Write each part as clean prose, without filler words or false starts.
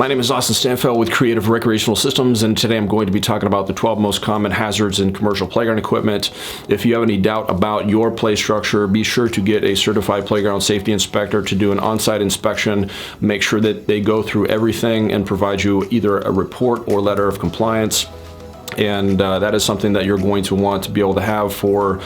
My name is Austin Stanfeld with Creative Recreational Systems, and today I'm going to be talking about the 12 most common hazards in commercial playground equipment. If you have any doubt about your play structure, be sure to get a certified playground safety inspector to do an on-site inspection. Make sure that they go through everything and provide you either a report or letter of compliance. And that is something that you're going to want to be able to have for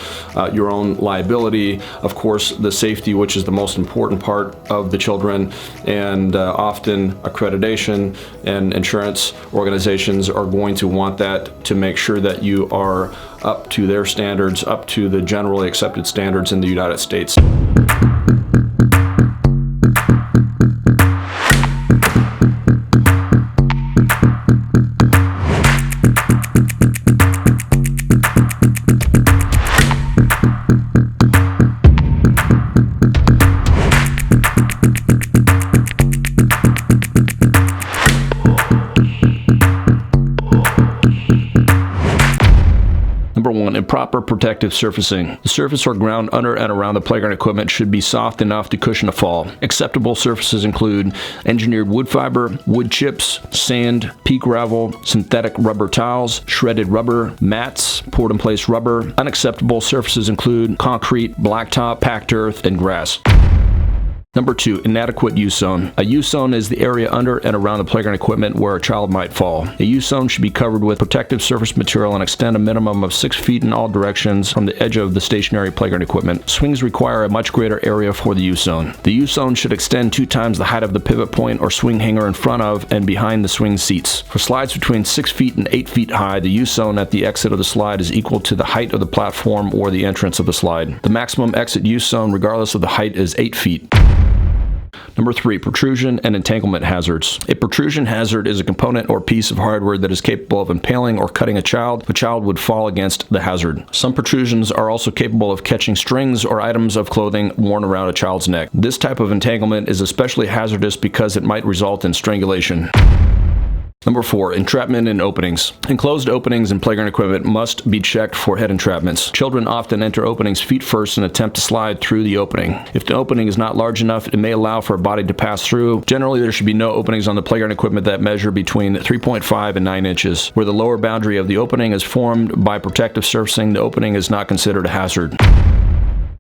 your own liability. Of course, the safety, which is the most important part of the children, and often accreditation and insurance organizations are going to want that to make sure that you are up to their standards, up to the generally accepted standards in the United States. Number one, improper protective surfacing. The surface or ground under and around the playground equipment should be soft enough to cushion a fall. Acceptable surfaces include engineered wood fiber, wood chips, sand, pea gravel, synthetic rubber tiles, shredded rubber, mats, poured-in-place rubber. Unacceptable surfaces include concrete, blacktop, packed earth, and grass. Number two, inadequate U-zone. A U-zone is the area under and around the playground equipment where a child might fall. A U-zone should be covered with protective surface material and extend a minimum of 6 feet in all directions from the edge of the stationary playground equipment. Swings require a much greater area for the U-zone. The U-zone should extend 2 times the height of the pivot point or swing hanger in front of and behind the swing seats. For slides between 6 feet and 8 feet high, the U-zone at the exit of the slide is equal to the height of the platform or the entrance of the slide. The maximum exit U-zone, regardless of the height, is 8 feet. Number three, protrusion and entanglement hazards. A protrusion hazard is a component or piece of hardware that is capable of impaling or cutting a child if a child would fall against the hazard. Some protrusions are also capable of catching strings or items of clothing worn around a child's neck. This type of entanglement is especially hazardous because it might result in strangulation. Number four, entrapment in openings. Enclosed openings in playground equipment must be checked for head entrapments. Children often enter openings feet first and attempt to slide through the opening. If the opening is not large enough, it may allow for a body to pass through. Generally, there should be no openings on the playground equipment that measure between 3.5 and 9 inches. Where the lower boundary of the opening is formed by protective surfacing, the opening is not considered a hazard.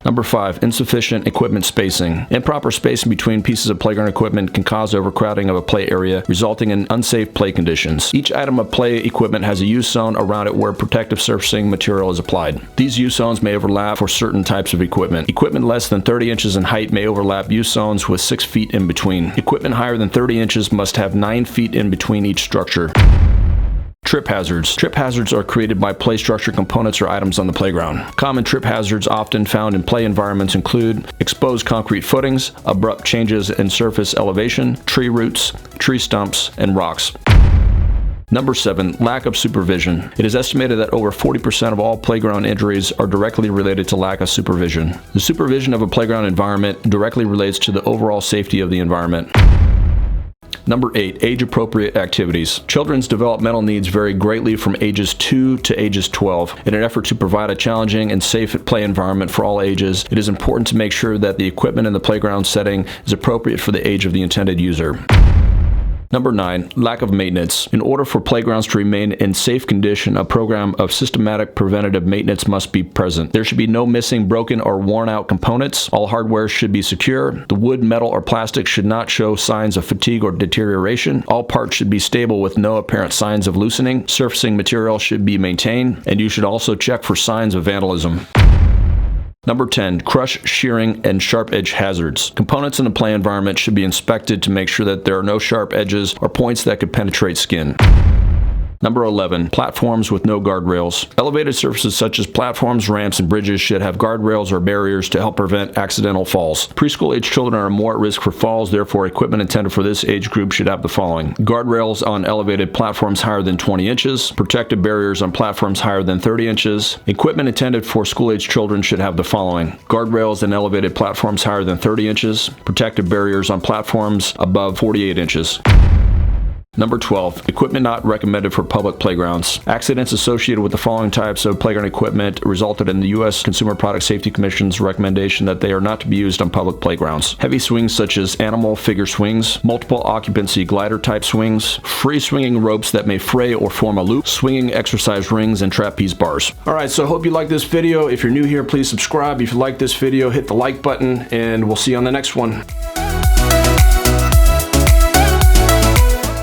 Number five, insufficient equipment spacing. Improper spacing between pieces of playground equipment can cause overcrowding of a play area, resulting in unsafe play conditions. Each item of play equipment has a U-zone around it where protective surfacing material is applied. These U-zones may overlap for certain types of equipment. Equipment less than 30 inches in height may overlap U-zones with 6 feet in between. Equipment higher than 30 inches must have 9 feet in between each structure. Trip hazards. Trip hazards are created by play structure components or items on the playground. Common trip hazards often found in play environments include exposed concrete footings, abrupt changes in surface elevation, tree roots, tree stumps, and rocks. Number seven, lack of supervision. It is estimated that over 40% of all playground injuries are directly related to lack of supervision. The supervision of a playground environment directly relates to the overall safety of the environment. Number eight, age-appropriate activities. Children's developmental needs vary greatly from ages 2 to ages 12. In an effort to provide a challenging and safe play environment for all ages, it is important to make sure that the equipment in the playground setting is appropriate for the age of the intended user. Number nine, lack of maintenance. In order for playgrounds to remain in safe condition, a program of systematic preventative maintenance must be present. There should be no missing, broken, or worn out components. All hardware should be secure. The wood, metal, or plastic should not show signs of fatigue or deterioration. All parts should be stable with no apparent signs of loosening. Surfacing material should be maintained, and you should also check for signs of vandalism. Number 10, crush, shearing, and sharp edge hazards. Components in the play environment should be inspected to make sure that there are no sharp edges or points that could penetrate skin. Number 11, platforms with no guardrails. Elevated surfaces such as platforms, ramps, and bridges should have guardrails or barriers to help prevent accidental falls. Preschool-age children are more at risk for falls, therefore equipment intended for this age group should have the following: guardrails on elevated platforms higher than 20 inches, protective barriers on platforms higher than 30 inches. Equipment intended for school-age children should have the following: guardrails on elevated platforms higher than 30 inches, protective barriers on platforms above 48 inches. Number 12, equipment not recommended for public playgrounds. Accidents associated with the following types of playground equipment resulted in the U.S. Consumer Product Safety Commission's recommendation that they are not to be used on public playgrounds. Heavy swings such as animal figure swings, multiple occupancy glider type swings, free swinging ropes that may fray or form a loop, swinging exercise rings, and trapeze bars. Alright, so I hope you like this video. If you're new here, please subscribe. If you like this video, hit the like button, and we'll see you on the next one.